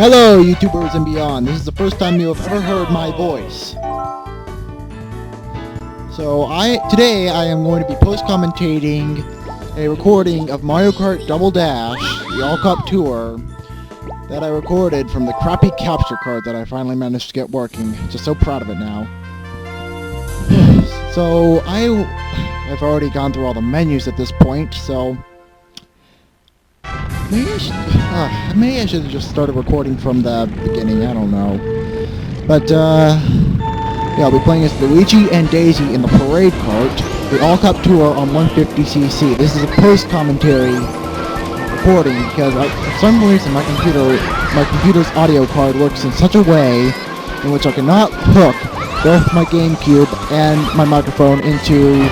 Hello, YouTubers and beyond. This is the first time you have ever heard my voice. So today I am going to be post-commentating a recording of Mario Kart Double Dash, the All-Cup Tour, that I recorded from the crappy capture card that I finally managed to get working. Just so proud of it now. So I've already gone through all the menus at this point, so maybe I should have just started recording from the beginning, I don't know. But, yeah, I'll be playing as Luigi and Daisy in the Parade Kart, the All-Cup Tour on 150cc. This is a post-commentary recording because for some reason my computer's audio card works in such a way in which I cannot hook both my GameCube and my microphone into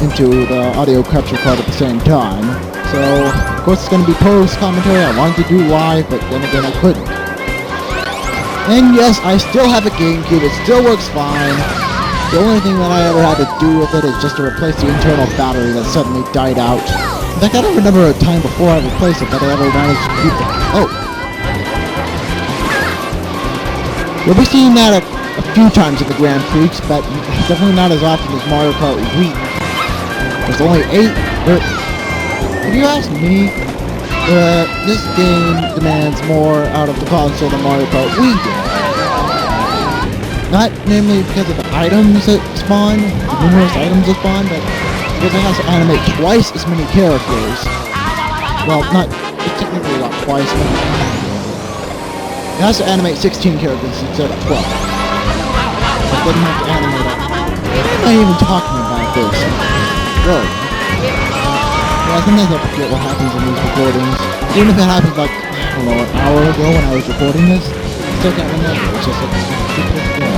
the audio capture card at the same time. So, of course it's going to be post-commentary. I wanted to do live, but then again I couldn't. And yes, I still have a GameCube. It still works fine. The only thing that I ever had to do with it is just to replace the internal battery that suddenly died out. In fact, I don't remember a time before I replaced it that I ever managed to keep it. Oh! You'll be seeing that a few times at the Grand Prix, but definitely not as often as Mario Kart Wii. There's only 8... If you ask me, this game demands more out of the console than Mario Kart Wii did. Not namely because of the items that spawn, the numerous items that spawn, but because it has to animate twice as many characters. Well, it's technically not twice, but it has to animate 16 characters instead of 12. It doesn't have to animate it. Why am I even talking about this? Whoa. Yeah, sometimes I forget what happens in these recordings. Even if it happens like, I don't know, an hour ago when I was recording this, I still can't remember. It's just like the stupidest thing.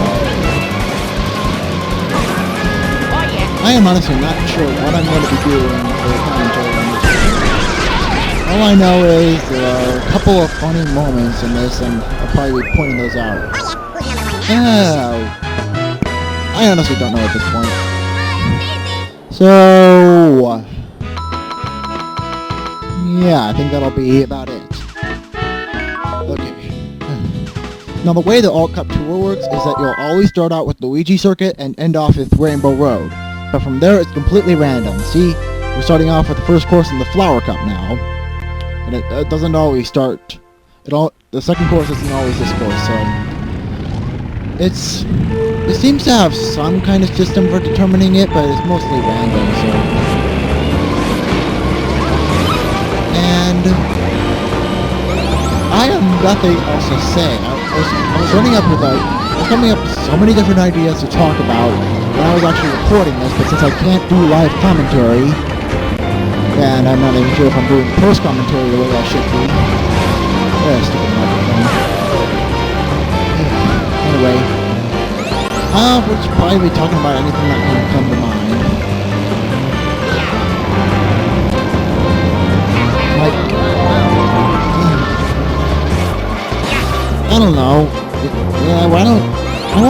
I am honestly not sure what I'm going to be doing for the commentary on this video. All I know is there are a couple of funny moments in this, and I'll probably be pointing those out. I honestly don't know at this point. So... yeah, I think that'll be about it. Okay. Now the way the All-Cup Tour works is that you'll always start out with Luigi Circuit and end off with Rainbow Road. But from there it's completely random. See, we're starting off with the first course in the Flower Cup now. And it doesn't always start... the second course isn't always this course, so... It seems to have some kind of system for determining it, but it's mostly random, so... And I have nothing else to say. I was coming up with so many different ideas to talk about when I was actually recording this, but since I can't do live commentary, and I'm not even sure if I'm doing post-commentary the way I should be. Stupid microphone. Anyway, we'll just probably be talking about anything that can come to mind. I don't know. Yeah, I want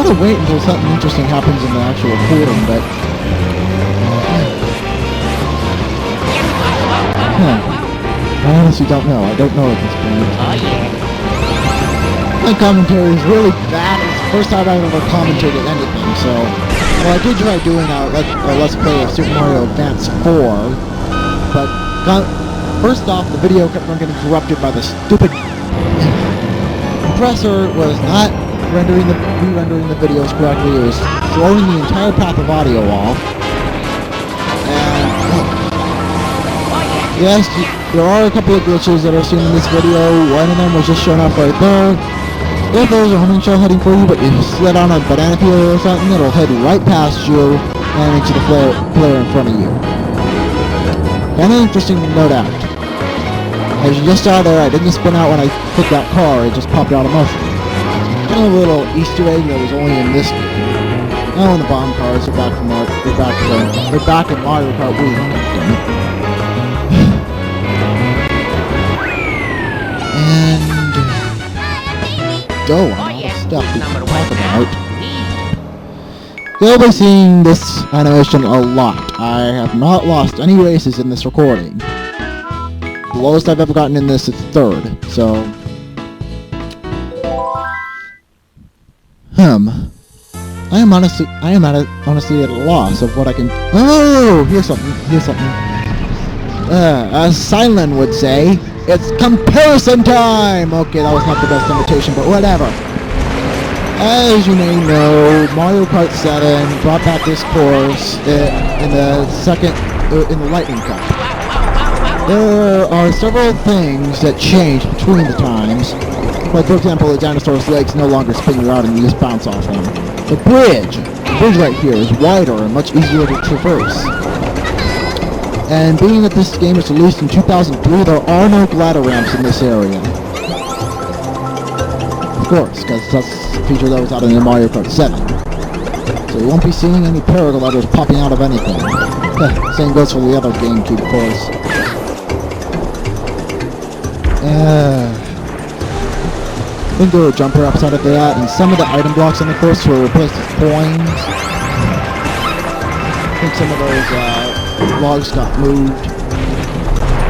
to wait until something interesting happens in the actual recording, but... I honestly don't know. I don't know at this point. My commentary is really bad. It's the first time I've ever commentated anything, so... Well, I did try doing a Let's Play of Super Mario Advance 4, but... First off, the video kept on getting corrupted by the stupid... compressor was not re-rendering the videos correctly. It was throwing the entire path of audio off. And yes, there are a couple of glitches that are seen in this video. One of them was just shown up right there. If there's a homing shell heading for you, but you slid on a banana peel or something, it'll head right past you and into the player in front of you. And interesting to note out. As you just saw there, I didn't spin out when I hit that car, it just popped out of motion. Kind of a little Easter egg that was only in this game. Oh, and the bomb cars are back from they're back at Mario Kart Wii. And go on all the stuff we can talk about. You'll be seeing this animation a lot. I have not lost any races in this recording. The lowest I've ever gotten in this is 3rd, so I am honestly at a loss of what I can... Oh! Here's something. As Silent would say, it's comparison time! Okay, that was not the best imitation, but whatever. As you may know, Mario Kart 7 brought back this course in the Lightning Cup. There are several things that changed between the times. Like, for example, the dinosaur's legs no longer spin you out and you just bounce off them. The bridge right here is wider and much easier to traverse. And being that this game was released in 2003, there are no ladder ramps in this area. Of course, because that's a feature that was out in Mario Kart 7. So you won't be seeing any paragliders popping out of anything. Same goes for the other GameCube course. I think there were jumper ups out of that, and some of the item blocks on the course were replaced with coins. I think some of those logs got moved.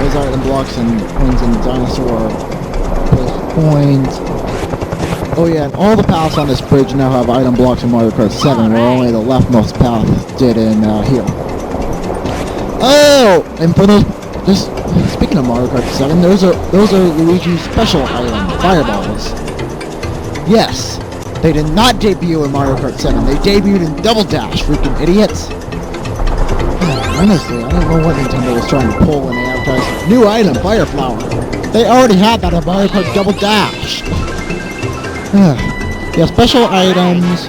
Those item blocks and coins in the dinosaur replaced with coins. Oh yeah, and all the paths on this bridge now have item blocks in Mario Kart 7, where only the leftmost path did in here. Oh! And for those... Speaking of Mario Kart 7, those are Luigi's special item, fireballs. Yes, they did not debut in Mario Kart 7. They debuted in Double Dash, freaking idiots. Honestly, I don't know what Nintendo was trying to pull when they advertised new item, Fire Flower. They already had that in Mario Kart Double Dash. Yeah, special items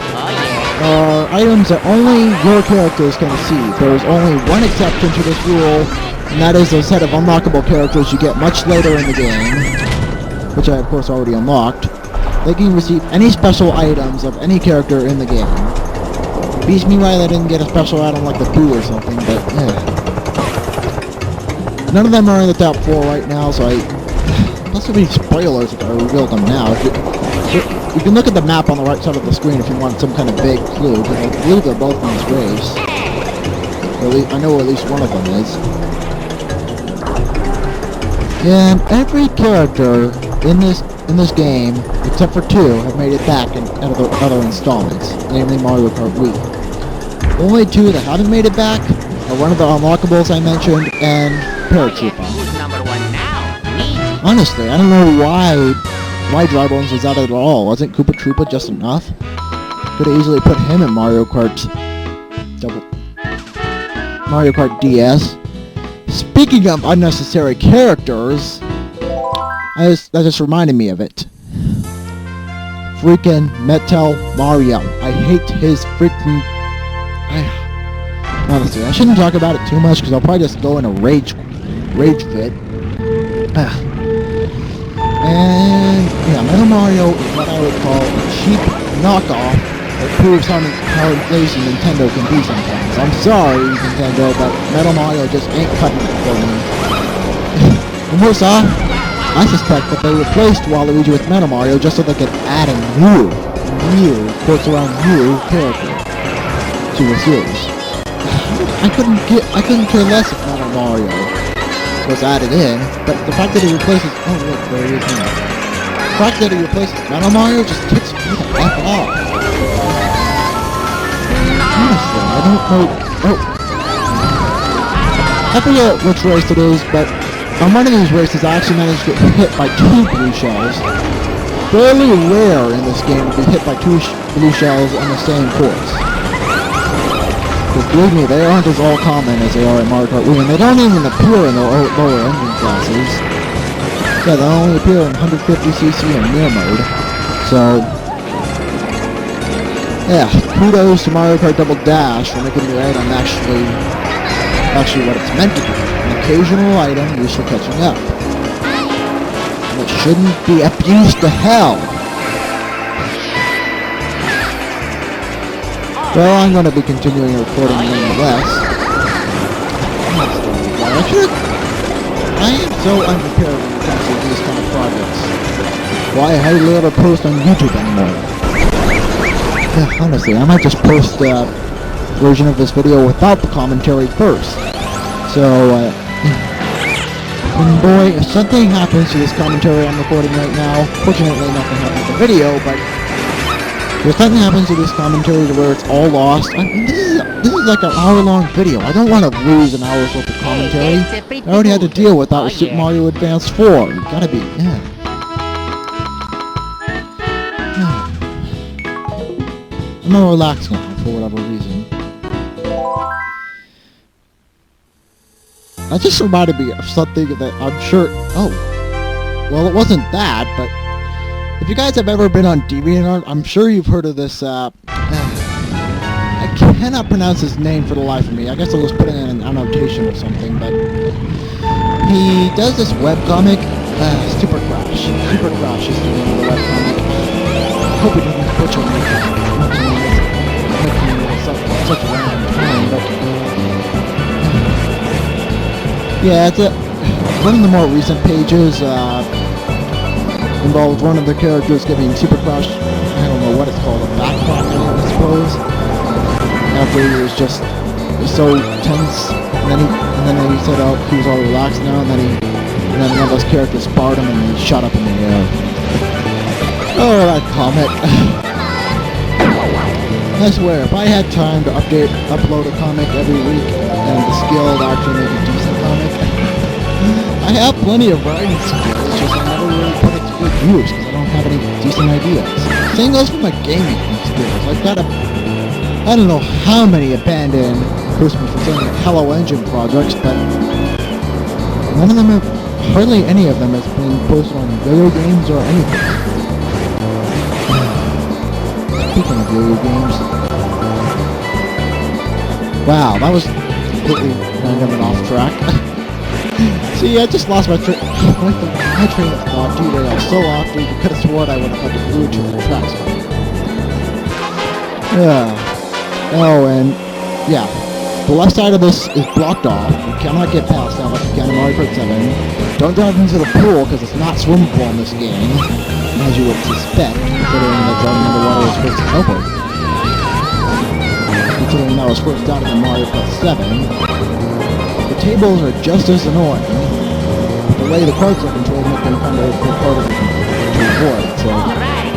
are items that only your characters can receive. There is only one exception to this rule, and that is a set of unlockable characters you get much later in the game, which I of course already unlocked. They can receive any special items of any character in the game. Beats me why they didn't get a special item like the Pooh or something, but none of them are in the top 4 right now, so plus there'll be spoilers if I reveal them now. You can look at the map on the right side of the screen if you want some kind of big clue, because I believe they're both in this race. Or at least, I know at least one of them is. And every character in this game, except for 2, have made it back in other installments, namely Mario Kart Wii. The only 2 that haven't made it back are one of the unlockables I mentioned and Paratroopa. Honestly, I don't know why Dry Bones was out at all. Wasn't Koopa Troopa just enough? Could have easily put him in Mario Kart DS. Speaking of unnecessary characters, that just reminded me of it. Freaking Metal Mario. I hate his freaking... Honestly, I shouldn't talk about it too much because I'll probably just go in a rage fit. And yeah, Metal Mario is what I would call a cheap knockoff that proves how lazy Nintendo can be sometimes. I'm sorry, Nintendo, but Metal Mario just ain't cutting it for me. And worse off, I suspect that they replaced Waluigi with Metal Mario just so they could add a new, quotes around new character to the series. I couldn't care less if Metal Mario was added in, but the fact that he replaces... Oh look, there he is now. The fact that he replaces Metal Mario just ticks me the F off. Honestly, I don't know... Oh. I forget which race it is, but on one of these races I actually managed to get hit by 2 blue shells. Fairly rare in this game to be hit by 2 blue shells on the same course. Because believe me, they aren't as all common as they are in Mario Kart Wii, and they don't even appear in the lower engine classes. Yeah, they only appear in 150cc and near mode. So, yeah, kudos to Mario Kart Double Dash for making the item actually what it's meant to be. An occasional item used for catching up. And it shouldn't be abused to hell. Well, I'm going to be continuing recording nonetheless. I am so unprepared when it comes to these kind of projects. Why I hardly ever post on YouTube anymore. Yeah, honestly, I might just post a version of this video without the commentary first. So, and boy, if something happens to this commentary I'm recording right now, fortunately nothing happened to the video, but If something happens to this commentary where it's all lost, I mean, this is like an hour-long video. I don't want to lose an hour's worth of commentary. I already had to deal with that with Super Mario Advance 4. You gotta be, yeah. I'm gonna relax now for whatever reason. That just reminded me of something that I'm sure... Oh. Well, it wasn't that, but... If you guys have ever been on DeviantArt, I'm sure you've heard of this, I cannot pronounce his name for the life of me. I guess I was putting in an annotation or something, but... He does this webcomic, Super Crash. Super Crash is the name of the webcomic. I hope he doesn't butcher me. Such a random time, but... Yeah, it's one of the more recent pages, involves one of the characters giving Super Crash, I don't know what it's called, a backtracking, I suppose. After he was just so tense, and then he said, oh, he was all relaxed now, and then one of those characters sparred him and he shot up in the air. Oh, that comet. I swear, if I had time to upload a comic every week, and the skill to actually make a decent comic, I have plenty of writing skills, it's just I never really put it to good use because I don't have any decent ideas. Same goes for my gaming skills. I've got I don't know how many abandoned Christmas Present Hello Engine projects, but none of them have, hardly any of them has been posted on video games or anything. Speaking of video games, wow, that was completely random and off track. See, I just lost my train of thought derailed so often you could have sworn I would have had to glue to the tracks. Yeah. Oh, and yeah. The left side of this is blocked off. You cannot get past that like you can in Mario Kart 7. Don't dive into the pool because it's not swimmable in this game, as you would suspect, considering that driving underwater was first over. Considering that was first out in Mario Kart 7. The tables are just as annoying. The way the carts are controlled make them kind of harder to avoid, so...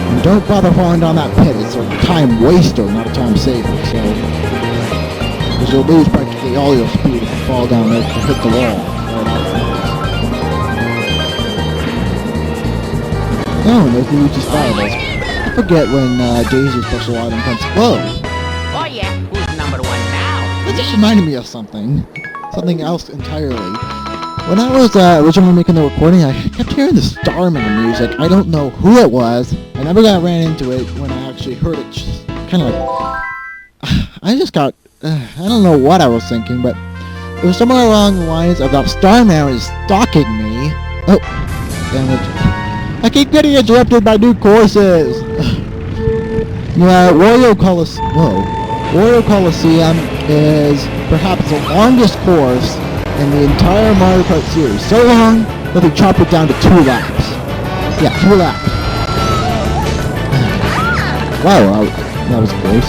And don't bother falling down that pit, it's a time waster, not a time saver, so... Because you'll lose practically all your speed if you fall down there to hit the wall. Oh, and there's Luigi's Fireballs. I forget when Daisy's special item comes... Whoa! Oh yeah, who's number one now? That just reminded me of something. Something else entirely. When I was originally making the recording, I kept hearing the Starman music. I don't know who it was. I never ran into it when I actually heard it. Just kind of like... I just got... I don't know what I was thinking, but... It was somewhere along the lines of that Starman is stalking me. Oh, damn it. I keep getting interrupted by new courses. Yeah, Wario Coliseum is perhaps the longest course in the entire Mario Kart series. So long that they chopped it down to 2 laps. Yeah, 2 laps. Wow, that was close.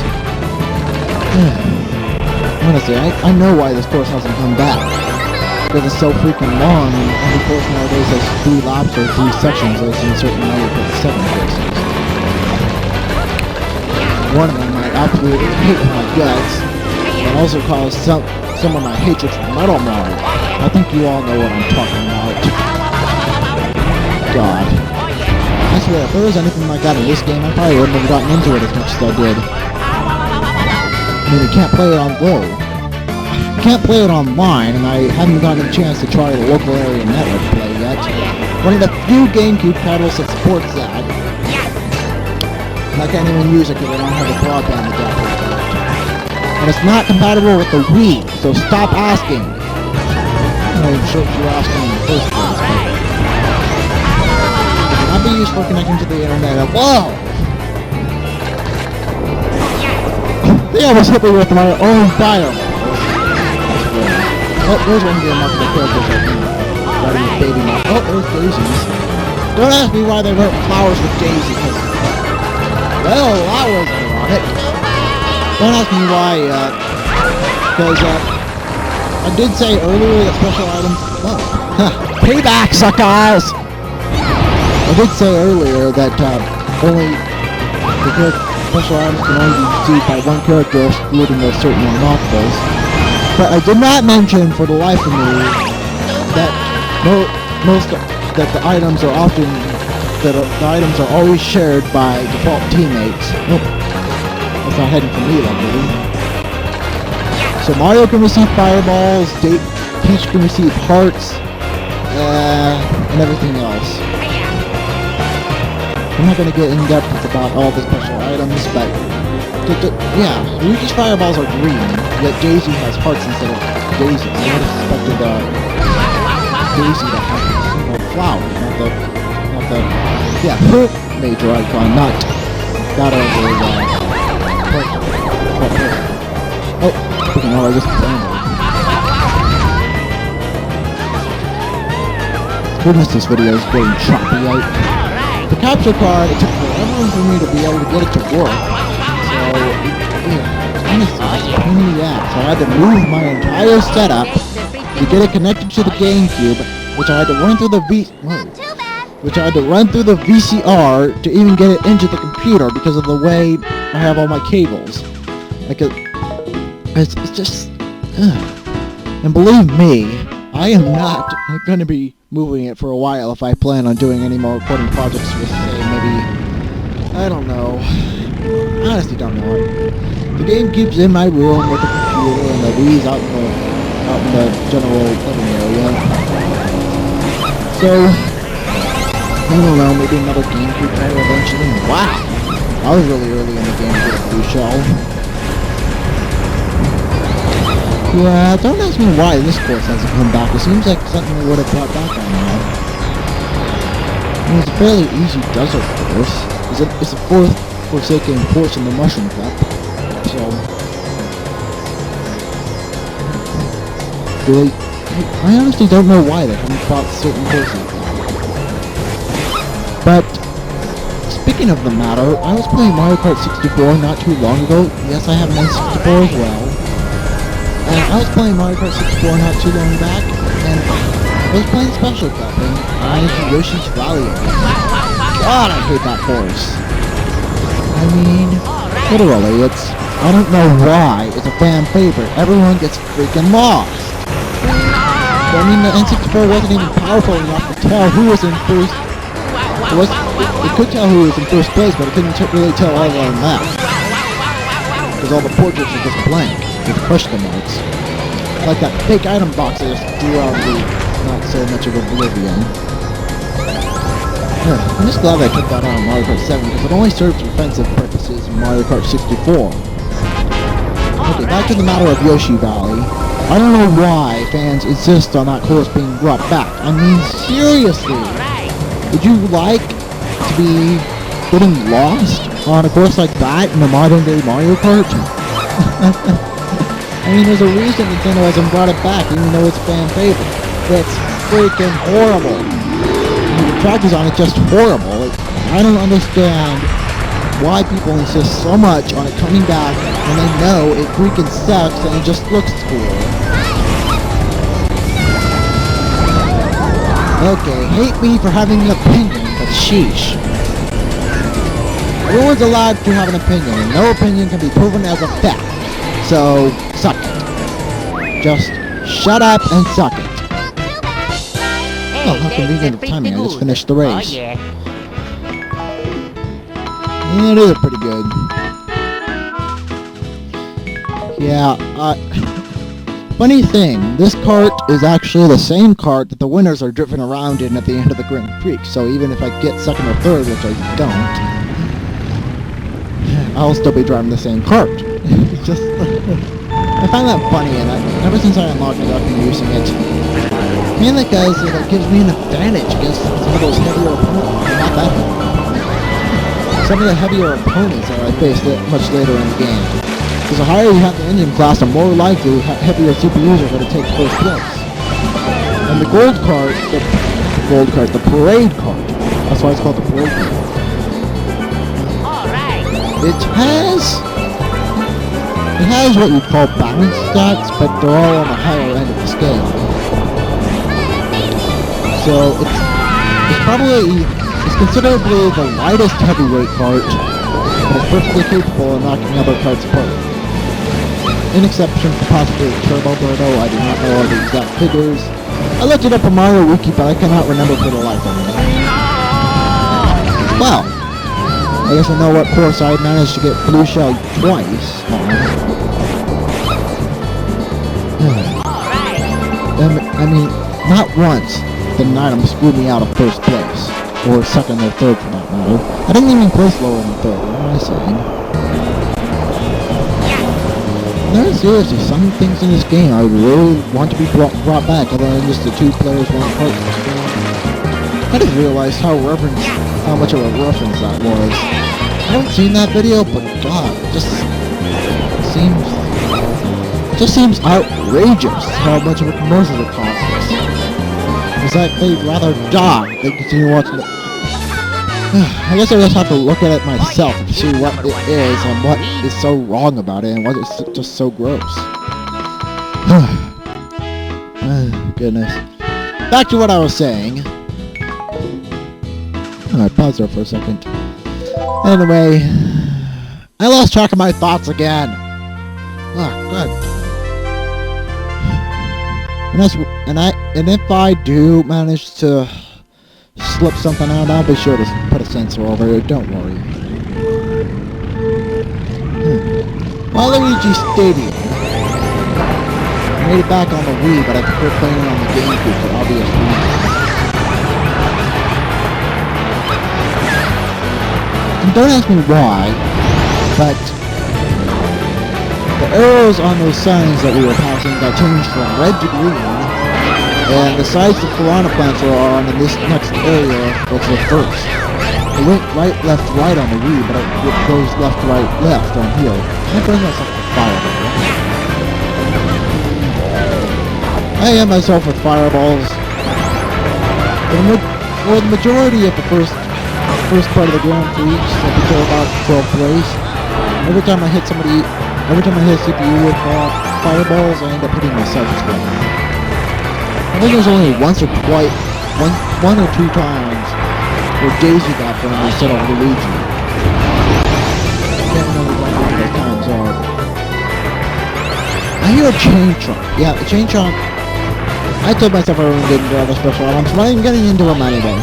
Honestly, I know why this course hasn't come back. Because it's so freaking long, and every course nowadays has 3 laps or 3 sections as in certain Mario Kart 7 courses. One of them I absolutely hate with my guts, and also cause some of my hatred for Metal Mario. I think you all know what I'm talking about. God. I swear, if there was anything like that in this game, I probably wouldn't have gotten into it as much as I did. I mean, you can't play it on low. You can't play it online, and I haven't gotten a chance to try the local area network play yet. One of the few GameCube titles that supports that. And I can't even use it because I don't have a broadband adapter. And it's not compatible with the Wii, so stop asking. I'm sure you're asking in the first place, but... It cannot be used for connecting to the internet. Whoa! They almost hit me with my own fire. Oh, there's one game up to the characters right now. Riding the baby mouse. Oh, there's Daisies. Don't ask me why they wrote flowers with Daisy, because... Well, that was ironic. Don't ask me why, because, I did say earlier that special items... Oh, payback, suckers! I did say earlier that, only... special items can only be received by one character, excluding those certain unlockables. But I did not mention, for the life of me, that the items are often the items are always shared by default teammates. Nope, that's not heading for me, luckily. So Mario can receive fireballs, Peach can receive hearts, and everything else. I'm not going to get in depth about all the special items, but yeah, Luigi's fireballs are green, yet Daisy has hearts instead of daisies. I would have expected Daisy to have flowers, not the major icon, not that over oh, freaking hell, I just goodness, this video is getting choppy out. The capture card, it took forever for me to be able to get it to work. So, yeah, honestly, it's a pain in the ass. So I had to move my entire setup to get it connected to the GameCube, which I had to run through the VCR to even get it into the computer because of the way I have all my cables. Like, it's just, and believe me, I am not going to be moving it for a while if I plan on doing any more recording projects with, say, maybe, I don't know. I honestly don't know. The GameCube's in my room with the computer and the Wii's out in the general living area. So, I don't know, maybe another GameCube title eventually. Wow! I was really early in the game to get a blue shell. Yeah, don't ask me why this course hasn't come back. It seems like something we would have brought back by now. It's a fairly easy desert course. It's the fourth Forsaken course in the Mushroom Cup. So, I honestly don't know why they haven't brought certain courses back. But, speaking of the matter, I was playing Mario Kart 64 not too long ago. Yes, I have an N64 as well. And I was playing Mario Kart 64 not too long back, and I was playing Special Cup, and I went to Yoshi's Valley. God, I hate that course. I mean, literally, I don't know why, it's a fan favorite. Everyone gets freaking lost. I mean, the N64 wasn't even powerful enough to tell who was in first. It could tell who was in first place, but it couldn't really tell all on that. Because all the portraits are just blank. With question marks. Like that fake item box I just threw out into not so much of oblivion. I'm just glad I took that out on Mario Kart 7 because it only serves defensive purposes in Mario Kart 64. Okay, back to the matter of Yoshi Valley. I don't know why fans insist on that course being brought back. I mean, seriously. Would you like to be getting lost on a course like that in a modern day Mario Kart? I mean, there's a reason Nintendo hasn't brought it back, even though it's a fan favorite. It's freaking horrible. I mean, the track design is just horrible. I don't understand why people insist so much on it coming back when they know it freaking sucks and it just looks cool. Okay, hate me for having an opinion, but sheesh. Everyone's allowed to have an opinion, and no opinion can be proven as a fact. So, suck it. Just shut up and suck it. Oh, how convenient of timing. I just finished the race. Oh, yeah. Yeah, it is pretty good. Yeah, funny thing, this kart is actually the same kart that the winners are driven around in at the end of the Grand Prix. So even if I get second or third, which I don't, I'll still be driving the same kart. It's just, I find that funny, and ever since I unlocked it, I've been using it. Mainly because it gives me an advantage against some of those heavier opponents. Not that heavy. Some of the heavier opponents that I faced much later in the game. Because the higher you have the engine class, the more likely heavier CPUs are going to take first place. And the Parade Kart. That's why it's called the Parade Kart. It has what you call balance stats, but they're all on the higher end of the scale. So it's considerably the lightest heavyweight kart, but is perfectly capable of knocking other carts apart. In exception for possibly Turbo Birdo, I do not know the exact figures. I looked it up on Mario Wiki, but I cannot remember for the life of me. Well, I guess I know what course I managed to get blue shell twice on. I mean, not once did an item screw me out of first place. Or second or third for that matter. I didn't even place lower than third, what am I saying? There are seriously some things in this game I would really want to be brought back other than just the two players, one part. I just realized how much of a reference that was. I haven't seen that video, but God, it just seems outrageous how much of a commercial it costs. It's like they'd rather die than continue watching it. I guess I just have to look at it myself to see what it is and what is so wrong about it and what is just so gross. Goodness. Back to what I was saying. Alright, pause there for a second. Anyway, I lost track of my thoughts again. Oh, good. And if I do manage to slip something out, I'll be sure to put a censor over it, don't worry. Waluigi Stadium. I made it back on the Wii, but I prefer playing it on the GameCube for obvious reasons. And don't ask me why, but the arrows on those signs that we were passing got changed from red to green, and the sides the piranha plants are on in this next area was reversed. It went right, left, right on the Wii, but it goes left, right, left on here. I bring myself with fireballs. I am myself with fireballs. For the majority of the first part of the Grand Prix, up until about 12th place, every time I hit a CPU with fireballs, I end up hitting myself as well. I think there's only one or two times where Daisy got burned instead of Luigi. I can't remember what those times are. I hear a chain trunk. Yeah, the chain trunk. I told myself I wasn't getting into other special items, but I'm getting into them anyway.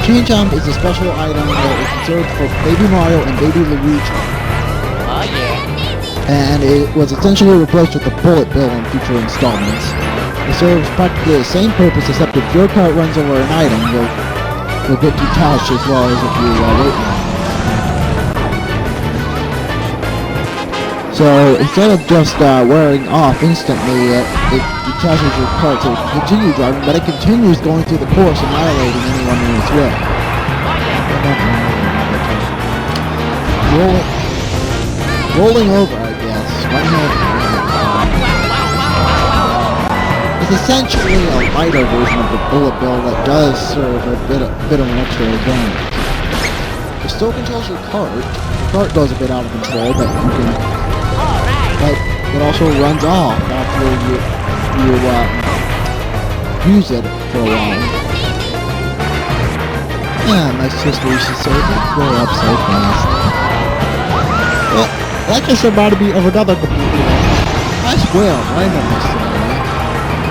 Chain trunk is a special item that is reserved for Baby Mario and Baby Luigi. Oh yeah. And it was essentially replaced with the bullet bill in future installments. It serves practically the same purpose, except if your cart runs over an item, you'll get detached as well as if you wait long. So instead of just wearing off instantly, it detaches your cart to continue driving, but it continues going through the course, annihilating anyone in its way. Rolling over, I guess. Running over. It's essentially a lighter version of the bullet bill that does serve a bit of an extra advantage. It still controls your cart. Your cart goes a bit out of control, but it also runs off after you use it for a while. Yeah, my sister used to say that grow up so fast. Well, that just reminded me of another computer. I swear, randomness today.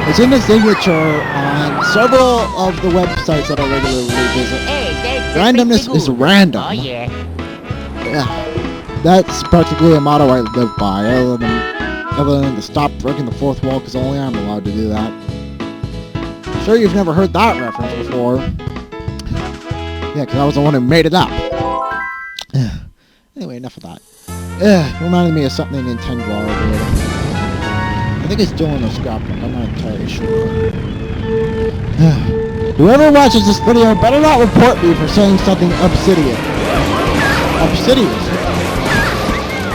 It's in the signature on several of the websites that I regularly visit. Randomness is random. Oh yeah. Yeah, that's practically a motto I live by, other than to stop breaking the fourth wall, because only I'm allowed to do that. Sure you've never heard that reference before. Yeah, because I was the one who made it up. Anyway, enough of that. Reminded me of something Nintendo did. I think it's still in the scrapbook, I'm not entirely sure. Whoever watches this video better not report me for saying something obsidious. Obsidious?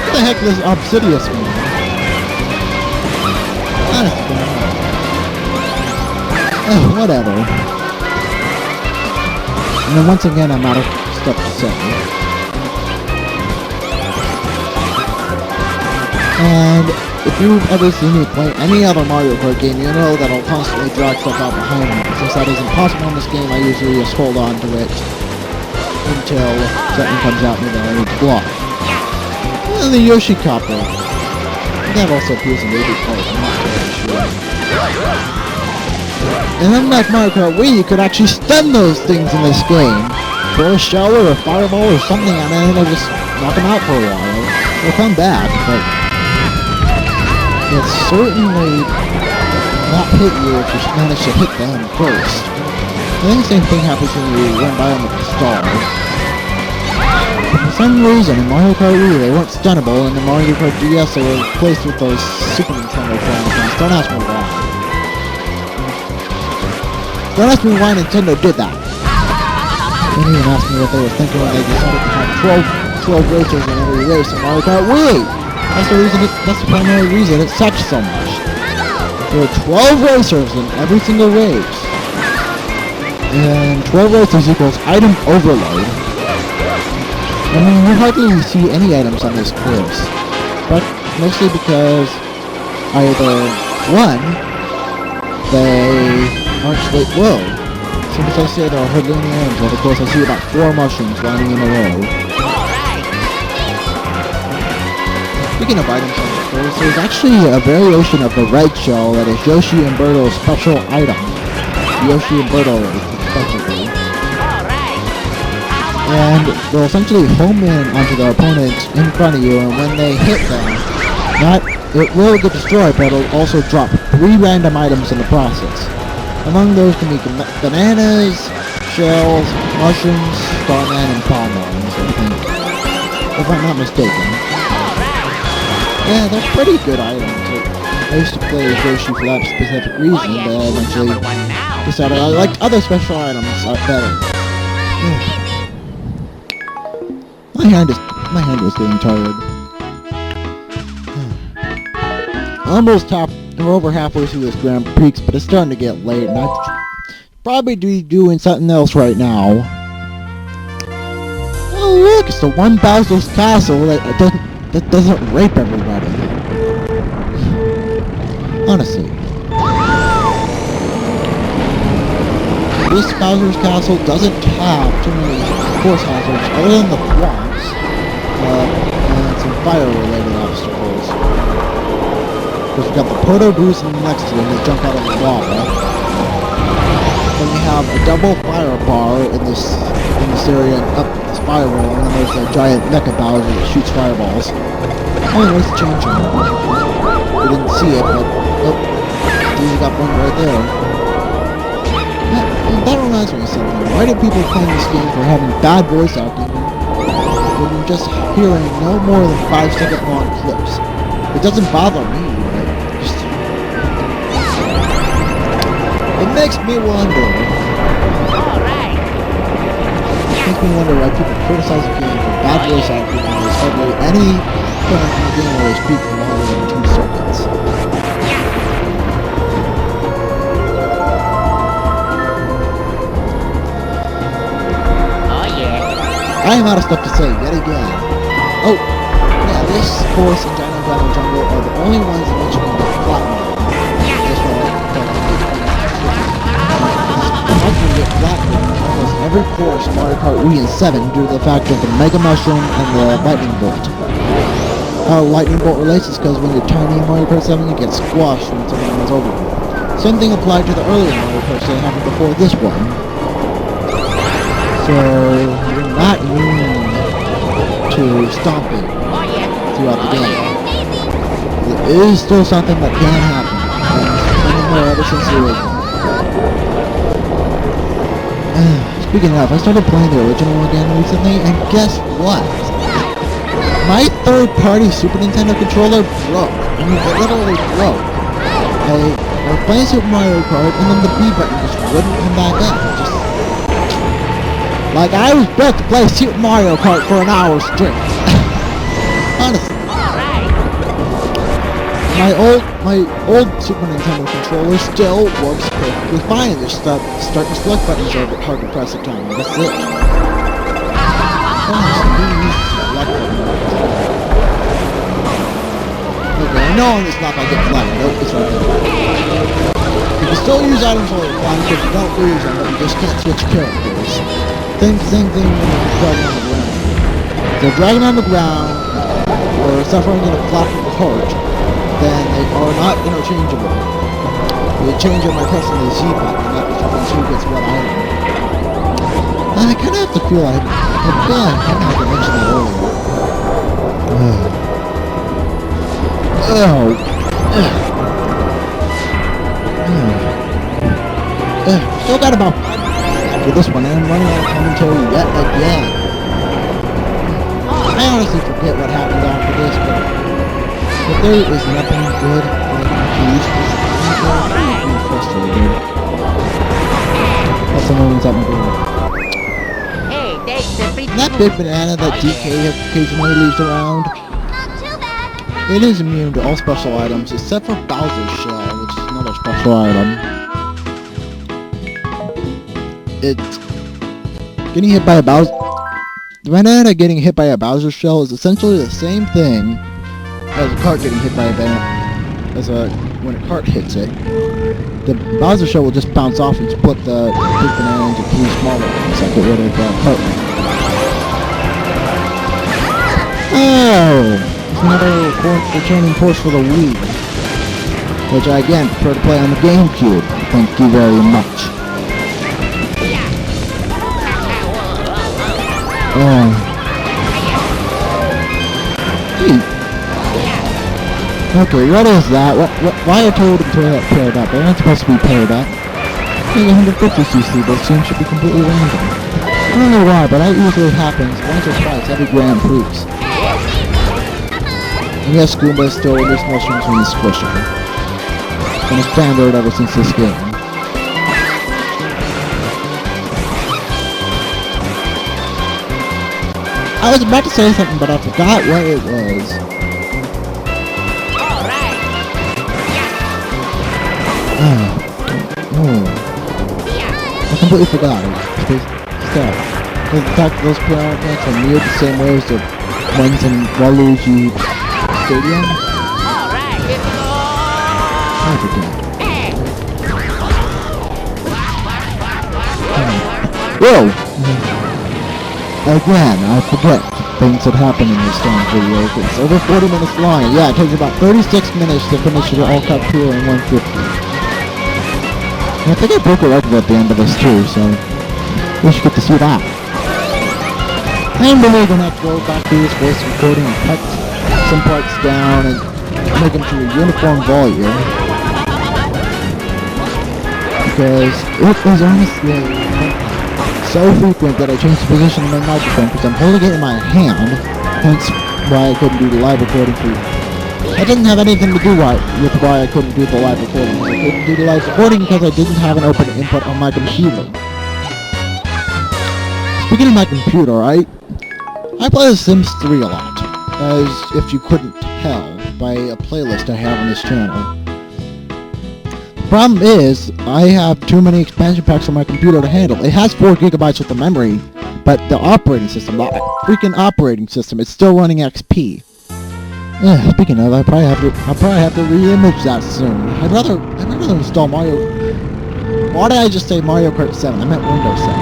What the heck does obsidious mean? Whatever. And then once again, I'm out of stuff to say. And if you've ever seen me play any other Mario Kart game, you know that I'll constantly drag stuff out behind me. Since that is impossible in this game, I usually just hold on to it until something comes at me that I need to block. And the Yoshi Copter. That also appears in Baby Kart, I'm not really sure. And unlike Mario Kart Wii, you could actually stun those things in this game. Throw a shower or a fireball or something at it and they'll just knock them out for a while. They'll come back, but it's certainly not hit you if you manage to hit them first. I think the same thing happens when you run by them with the star. For some reason, in Mario Kart Wii, they weren't stunnable, and in Mario Kart DS, they were replaced with those Super Nintendo things. Don't ask me why. Don't ask me why Nintendo did that. Don't even ask me what they were thinking when they decided to have 12 racers in every race in Mario Kart Wii. That's the primary reason it sucked so much. There were 12 racers in every single race. And 12 races equals item overload. I mean, you hardly see any items on this course, but mostly because either, one, they aren't straight low. As soon as I say there are hardly any items on the course, I see about 4 mushrooms lining in a row. Speaking of items on the course, there's actually a variation of the red shell that is Yoshi and Birdo's special item. Yoshi and Birdo, respectively. And they'll essentially home in onto the opponents in front of you, and when they hit them, it will get destroyed, but it'll also drop 3 random items in the process. Among those can be bananas, shells, mushrooms, starman, and palm ones, I think. If I'm not mistaken. Yeah, they're pretty good items. I used to play Yoshi for that specific reason, but I eventually decided I liked other special items better. Yeah. My hand was getting tired. We're over halfway through this Grand Prix, but it's starting to get late, and I'd probably be doing something else right now. Oh look, it's the one Bowser's castle that doesn't rape everybody. Honestly. This Bowser's castle doesn't have too many course hazards other than the swamps, and some fire-related obstacles. Because we've got the Proto Boost next to them that jump out of the lava. Then we have a double fire bar in this area and up the spiral, and then there's a giant mecha Bowser that shoots fireballs. Oh, nice change on it. We didn't see it, but we got one right there. That reminds me of something. Why do people claim this game for having bad voice acting when you're just hearing no more than 5-second long clips? It doesn't bother me, but just... It makes me wonder. It makes me wonder why people criticize a game for bad voice acting when there's hardly any point in the game where they speak for longer than 2 seconds. I am out of stuff to say yet again. Oh, yeah, this course and Dino Jungle are the only ones that mention the platinum. That's why I can get platinum in almost every course in Mario Kart Wii and 7 due to the fact of the Mega Mushroom and the Lightning Bolt. How Lightning Bolt relates is because when you're tiny in Mario Kart 7, you get squashed when something runs over you. Same thing applied to the earlier Mario Karts that happened before this one. So, you're not immune to stomping throughout the game. It is still something that can happen, and it's been in there ever since the original. Speaking of, I started playing the original again recently, and guess what? My third-party Super Nintendo controller broke. I mean, it literally broke. I was playing Super Mario Kart, and then the B button just wouldn't come back up. Like, I was built to play Super Mario Kart for an hour straight. Honestly. My old Super Nintendo controller still works perfectly fine. Just start and select buttons are a bit hard to press at times. That's it. Okay, I know on this map I get flagged. Nope, it's right there. You can still use items while you're flying because you don't lose them, but you just can't switch characters. Same thing when you're dragging on the ground. So dragging on the ground, or suffering in a flapping cart, then they are not interchangeable. You change them by pressing the Z button, and that determines who gets what item. I kind of have to feel like, I kind of have to mention that earlier. Still got about 5 minutes after this one, and I'm running out of commentary yet again. I honestly forget what happens after this, but there is nothing good like huge I'm frustrated. That's the moments at my door. Hey, And that big banana that DK occasionally leaves around, it is immune to all special items except for Bowser's Shell, which is another special item. It's getting hit by a Bowser. The banana getting hit by a Bowser Shell is essentially the same thing as a cart getting hit by a banana. When a cart hits it, the Bowser Shell will just bounce off and split the big banana into 3 smaller ones that get rid of the cart. Oh! It's another returning course for the Wii, which I again prefer to play on the GameCube. Thank you very much. Okay, what is that? Why are Toad and Toadette paired up? They're not supposed to be paired up. There's 150cc, those things should be completely random. I don't know why, but that usually happens once or twice every Grand Prix. And yes, Goomba is still released mushrooms when he's squishing. It's been a standard ever since this game. I was about to say something, but I forgot what it was. I completely forgot it. The fact that those piranha plants are near the same way as the ones in Waluigi Stadium. I forget. Whoa! Again, I forget things that happen in this damn video. It's over 40 minutes long. Yeah, it takes about 36 minutes to finish the all-cup tour in 150. And I think I broke a record at the end of this too, so we should get to see that. And then we're gonna have to go back to this voice recording and cut some parts down and make them to a uniform volume. Because it was honestly so frequent that I changed the position of my microphone because I'm holding it in my hand, hence why I couldn't do the live recording for you. That didn't have anything to do with why I couldn't do the live recording. I couldn't do the live recording because I didn't have an open input on my computer. Speaking of my computer, I play The Sims 3 a lot, as if you couldn't tell by a playlist I have on this channel. The problem is, I have too many expansion packs on my computer to handle. It has 4 gigabytes worth of memory, but the operating system, the freaking operating system, it's still running XP. Yeah, speaking of, I'll probably have to re-image that soon. I'd rather install Mario. Why did I just say Mario Kart 7? I meant Windows 7.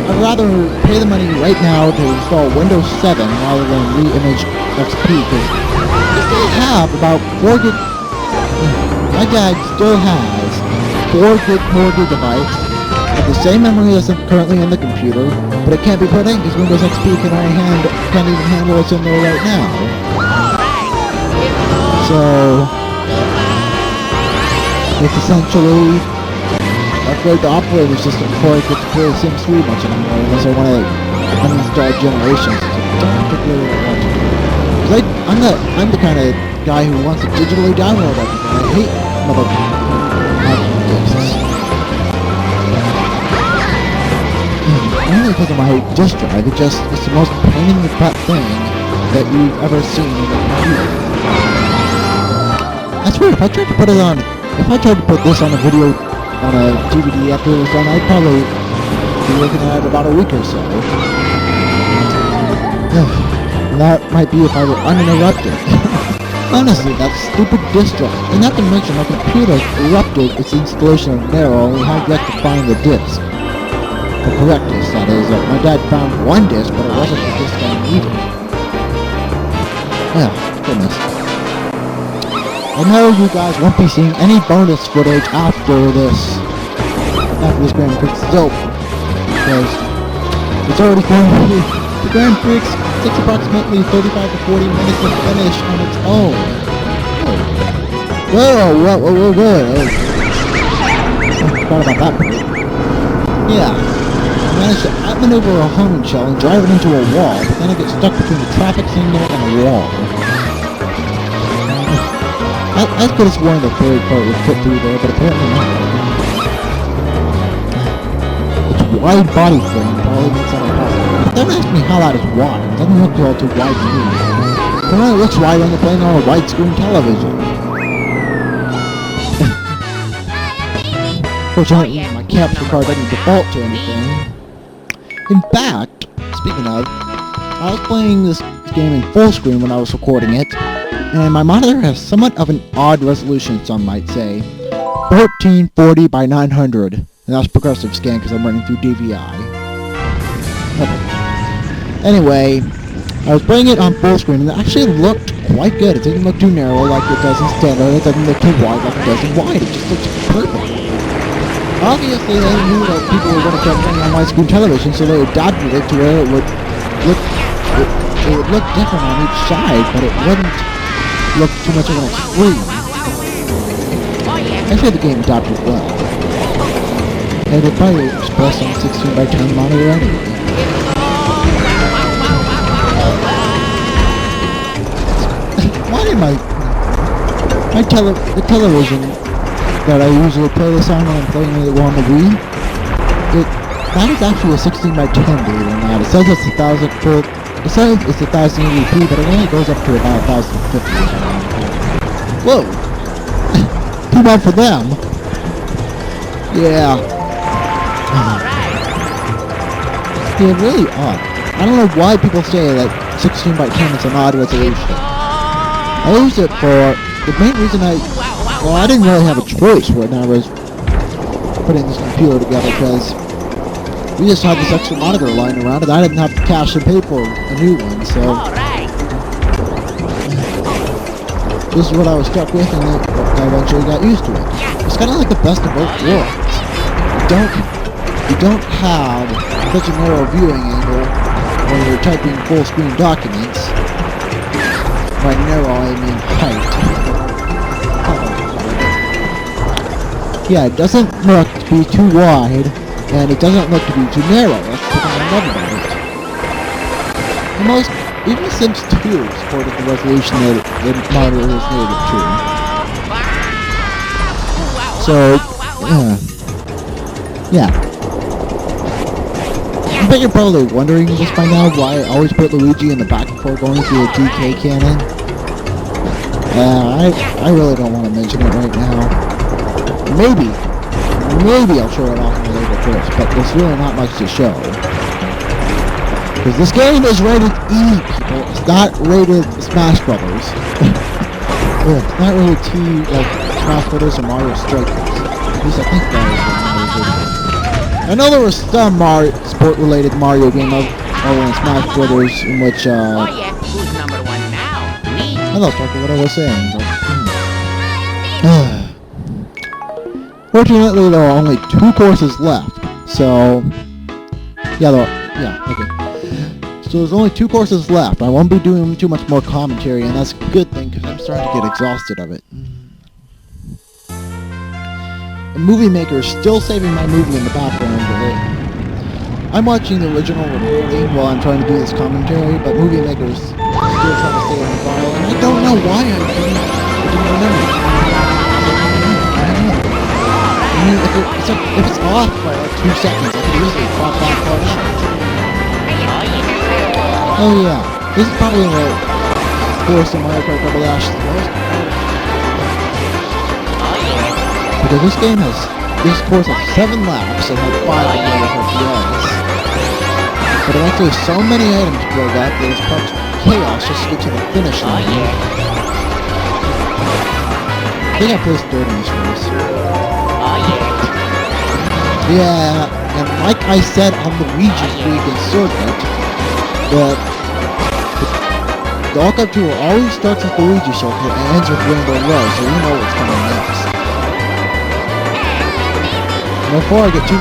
I'd rather pay the money right now to install Windows 7 rather than re-image XP, because I still have about 4 gig. My dad still has 4 more gigabytes of the same memory as currently in the computer, but it can't be put in because Windows XP can't even handle what's in there right now. So it's essentially upgrade the operating system before I get to play Sims 3 much anymore, unless I want to uninstall Generations. I don't particularly want to do it. Because I'm the kind of guy who wants to digitally download everything. I hate discs. Only because of my disk drive, it's the most pain in the butt thing that you've ever seen in a computer. I swear, if I tried to put this on a video, on a DVD after it was done, I'd probably be looking at it about a week or so. And that might be if I were uninterrupted. Honestly, that stupid disk drive. And not to mention, my computer corrupted its installation of Nero and we had yet to find the disk. The correct disk, that is. My dad found one disk, but it wasn't the disk I needed. Yeah, goodness. I know you guys won't be seeing any bonus footage after this Grand Prix is over, because it's already going. The Grand Prix takes approximately 35 to 40 minutes to finish on its own. Whoa. Forgot about that part. Yeah. I managed to outmaneuver a homing shell and drive it into a wall, but then I get stuck between the traffic signal and a wall. I could have sworn the Parade Kart would fit through there, but apparently not. Its wide body frame probably makes that impossible. But don't ask me how that is wide. It doesn't look all too wide to me. Apparently it looks wide when you're playing on a widescreen television. Fortunately, my capture card doesn't default to anything. In fact, speaking of, I was playing this game in full screen when I was recording it, and my monitor has somewhat of an odd resolution, some might say. 1440 by 900, and that's progressive scan because I'm running through DVI. Okay. Anyway, I was playing it on full screen, and it actually looked quite good. It didn't look too narrow like it does in standard, it doesn't look too wide like it does in wide, it just looks perfect. Obviously, they knew that people were going to start playing on widescreen television, so they adapted it to where it would look different on each side, but it wouldn't look too much of an extreme. I feel the game adapted well. And it probably expressed on 16 by 10 monitor anyway. Why did the television that I usually play this on when I'm playing it on the Wii, that is actually a 16 by 10, believe it or not. It says it's 1080p, but it only goes up to about 1050. Whoa! Too bad for them. Yeah. Yeah, really odd. I don't know why people say that 16 by 10 is an odd resolution. I used it for the main reason I didn't really have a choice when I was putting this computer together, because we just had this extra monitor lying around and I didn't have the cash to pay for a new one, so this is what I was stuck with, and I eventually got used to it. It's kind of like the best of both worlds. You don't have such a narrow viewing angle when you're typing full screen documents. By narrow, I mean height. Yeah, it doesn't look to be too wide, and it doesn't look to be too narrow. That's the thing I love about it. Even The Sims 2 supported the resolution that the monitor is native to. So, yeah. I bet you're probably wondering just by now why I always put Luigi in the back before going through a DK cannon. I really don't want to mention it right now. Maybe I'll show it off in a later clips, but there's really not much to show. Because this game is rated E, people. It's not rated Smash Brothers. It's not rated T like Smash Brothers or Mario Strikers. At least I think that is what Mario's rated. I know there was some sport-related Mario game over in Smash Brothers in which, Oh yeah, who's number one now? Me. I lost track of what I was saying, but... Fortunately, there are only 2 courses left, so... okay. So there's only 2 courses left. I won't be doing too much more commentary, and that's a good thing, because I'm starting to get exhausted of it. The movie maker is still saving my movie in the background, but I'm watching the original recording while I'm trying to do this commentary, but movie maker's still trying to save the file, and I don't know why I didn't remember. I mean, if it's off by like 2 seconds, I could easily pop that part out. Oh yeah, this is probably the course in MarioKart Double Dash the most. Because this course has 7 laps and has 5 MarioKart DLs. But eventually so many items build up that it's part chaos just to get to the finish line. I think I placed 3rd in this race. Yeah, and like I said on the Luigi League and Circuit, the The All Cup Tour always starts with Luigi Circuit and ends with Rainbow Road, so you know what's coming next. And before I get too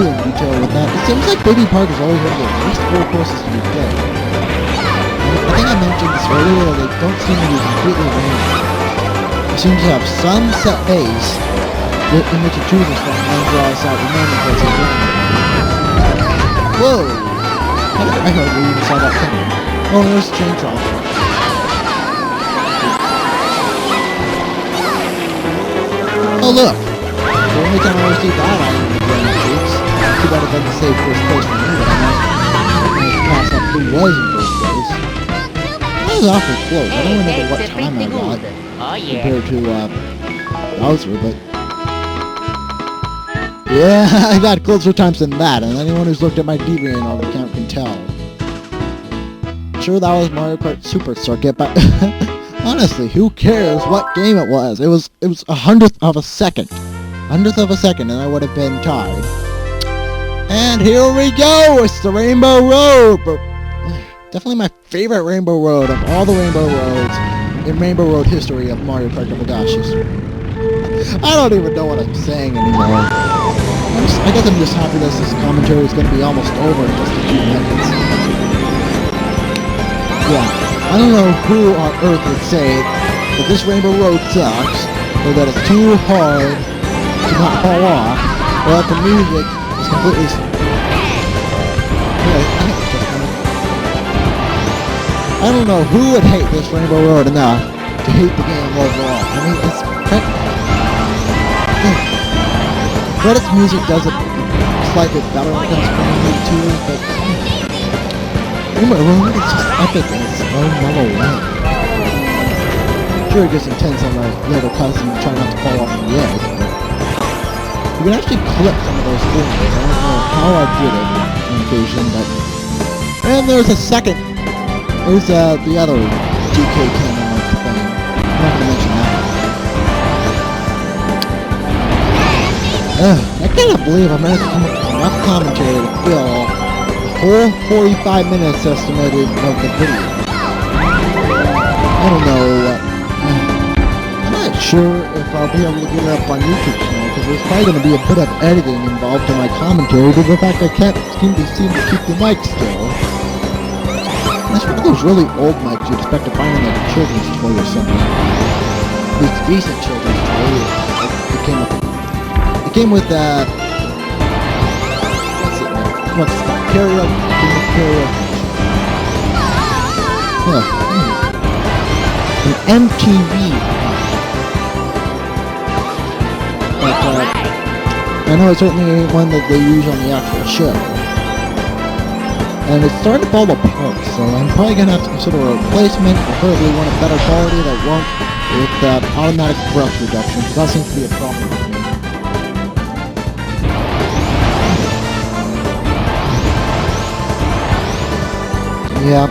in detail with that, it seems like Baby Park is always going to get at least 4 courses to be played. I think I mentioned this earlier, they don't seem to be completely random. They seem to have some set base in which it chooses from and then draws out remaining places. Whoa! I hardly even saw that coming. Oh, there's a chain trough. Oh look! The only time I received that item in the Grand Prix. Too bad it doesn't save first place for me, but I might pass up who was in first place. That was awfully close. I don't remember what time I got compared to Bowser, but yeah, I've had closer times than that, and anyone who's looked at my DeviantArt account can tell. Sure, that was Mario Kart Super Circuit, but honestly, who cares what game it was? It was a hundredth of a second, and I would have been tied. And here we go! It's the Rainbow Road! But definitely my favorite Rainbow Road of all the Rainbow Roads in Rainbow Road history of Mario Kart Double Dashes. I don't even know what I'm saying anymore. I guess I'm just happy that this commentary is going to be almost over in just a few minutes. Yeah, I don't know who on earth would say that this Rainbow Road sucks, or that it's too hard to not fall off, or that the music is completely... I don't know who would hate this Rainbow Road enough to hate the game overall. I mean, it's... Credits music does it slightly better when it comes to Rainbow 2, but... Rainbow Road is just epic in its own mellow way. Sure, it gets intense on my little cousin trying not to fall off the edge, but... You can actually clip some of those things. I don't know how I did it on occasion, but... And there's a second... There's the other GK camera thing. I'm not gonna mention that. I cannot believe I managed to come up with enough commentary to fill the whole 45 minutes estimated of the video. I don't know. I'm not sure if I'll be able to get it up on YouTube channel, because there's probably going to be a bit of editing involved in my commentary due to the fact I can't seem to keep the mic still. That's one of those really old mics you'd expect to find in like a children's toy or something. At least decent children's toy. It came with what's it called? Karaoke. An MTV. But I know it certainly ain't one that they use on the actual show. And it's starting to fall apart, so I'm probably going to have to consider a replacement, preferably one of better quality that won't with that automatic brush reduction, because that seems to be a problem with me. Yeah,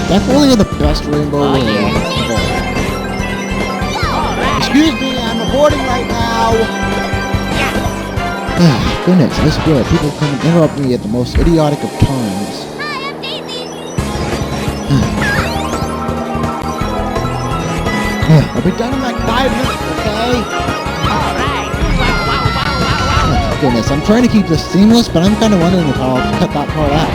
definitely the best Rainbow Road of all. Excuse me, I'm aborting right now! Goodness, I swear, people come and interrupt me at the most idiotic of times. Hi, I'm Daisy! I'll be done in like 5 minutes, okay? Alright. Wow. Goodness, I'm trying to keep this seamless, but I'm kind of wondering if I'll cut that part out.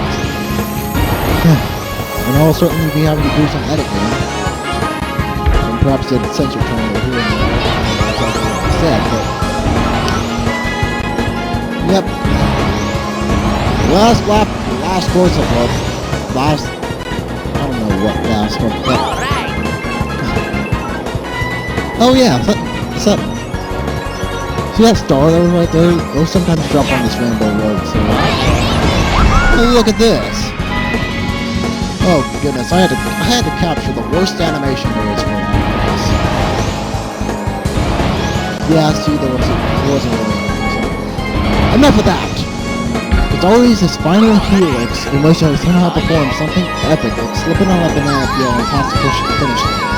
And I'll certainly be having to do some editing. And perhaps a censor terminal here and there, as I said, but... Yep. Last lap, last course of love. Last... I don't know what last one, but... Alright. Oh yeah, what's up? See that star that was right there? Those sometimes drop on this Rainbow Road, so... Oh, look at this! Oh goodness, I had to capture the worst animation there is for this. Yeah, see, there wasn't really anything. Enough of that! It's always this final helix in which I somehow perform something epic, like slipping on a banana peel and past the finish line.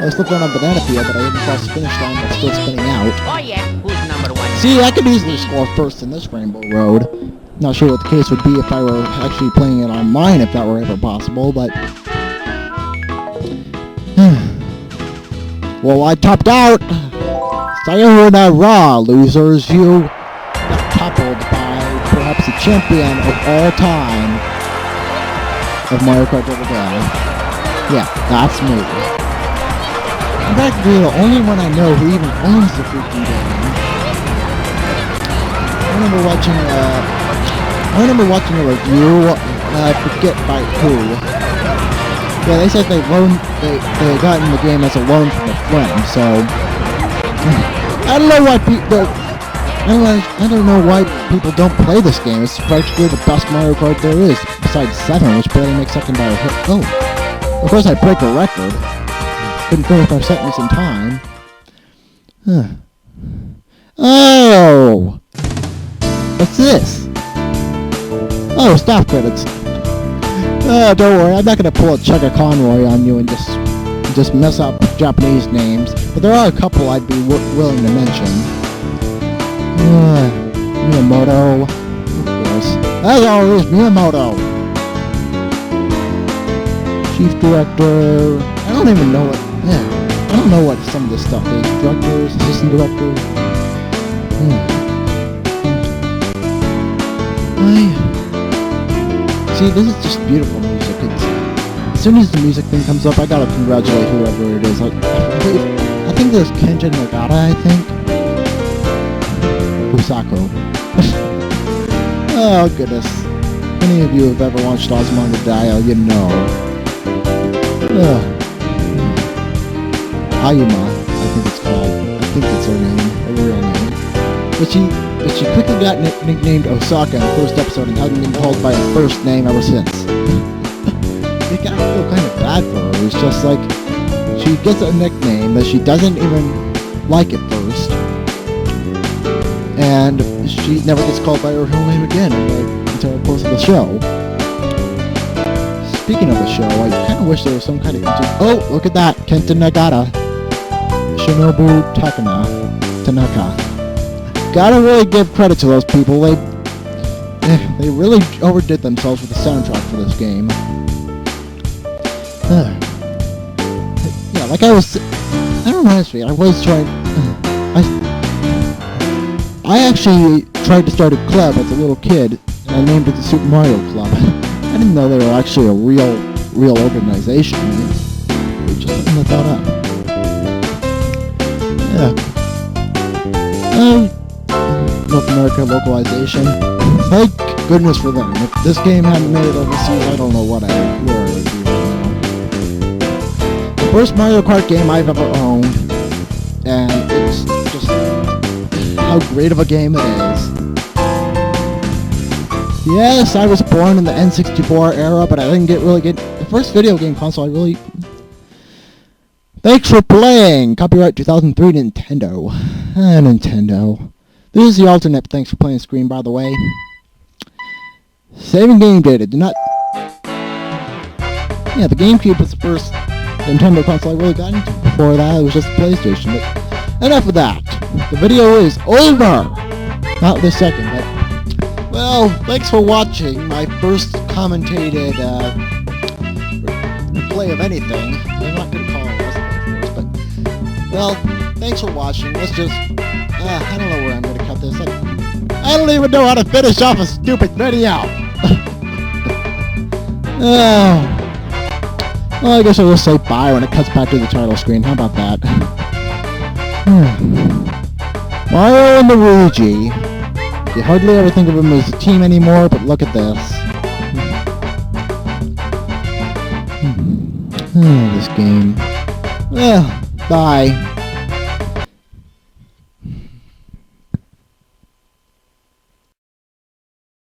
I slipped on a banana peel, but I didn't cross the finish line, but still spinning out. Oh yeah, who's number 1? See, I could easily score first in this Rainbow Road. Not sure what the case would be if I were actually playing it online, if that were ever possible, but... Well, I topped out! Sayonara, losers, you got toppled by perhaps the champion of all time of Mario Kart Double Dash. Yeah, that's me. I'm practically the only one I know who even owns the freaking game. I remember watching a review, I forget by who. Yeah, they said they had gotten the game as a loan from a friend, so... I don't know why people... I don't know why people don't play this game. It's practically the best Mario Kart there is, besides 7, which barely makes second by a hit. Oh, of course I break a record. Couldn't finish my sentence in time. Huh. Oh! What's this? Oh, staff credits. Oh, don't worry, I'm not gonna pull a Chugga Conroy on you and just mess up Japanese names, but there are a couple I'd be willing to mention. Miyamoto, of course. As always, Miyamoto. Chief Director. I don't even know what. Yeah, I don't know what some of this stuff is. Directors, assistant directors. See, this is just beautiful music. As soon as the music thing comes up, I gotta congratulate whoever it is. I think there's Kenta Nagata, I think. Usako. Oh, goodness. If any of you have ever watched Osmanga Dial, you know. Ayuma, I think it's called. I think it's her name, her real name. But she quickly got nicknamed Osaka in the first episode and hasn't been called by her first name ever since. It kind of feel kind of bad for her. It's just like, she gets a nickname that she doesn't even like at first. And she never gets called by her real name again until I posted the show. Speaking of the show, I kind of wish there was some kind of... Oh, look at that! Kenta Nagata. Shinobu Tanaka. Gotta really give credit to those people. They really overdid themselves with the soundtrack for this game. Yeah, like I was... I don't know how to speak. I was trying... I actually tried to start a club as a little kid, and I named it the Super Mario Club. I didn't know they were actually a real organization. They just something I thought up. Yeah. North America localization. Thank goodness for them. If this game hadn't made it overseas, I don't know where I would be right now. The first Mario Kart game I've ever owned, and it's just how great of a game it is. Yes, I was born in the N64 era, but I didn't really get the first video game console I really... Thanks for playing! Copyright 2003 Nintendo. Nintendo. This is the alternate thanks for playing screen, by the way. Saving game data. Do not... Yeah, the GameCube was the first Nintendo console I really got into. Before that, it was just PlayStation. But enough of that. The video is over! Not this second, but... Well, thanks for watching my first commentated play of anything. I'm not going to call it a play, of course, but... Well, thanks for watching. Let's just... I don't know where I'm going to cut this. I don't even know how to finish off a stupid video! Well, I guess I'll just say bye when it cuts back to the title screen. How about that? Mario and Luigi. You hardly ever think of them as a team anymore, but look at this. This game. Bye.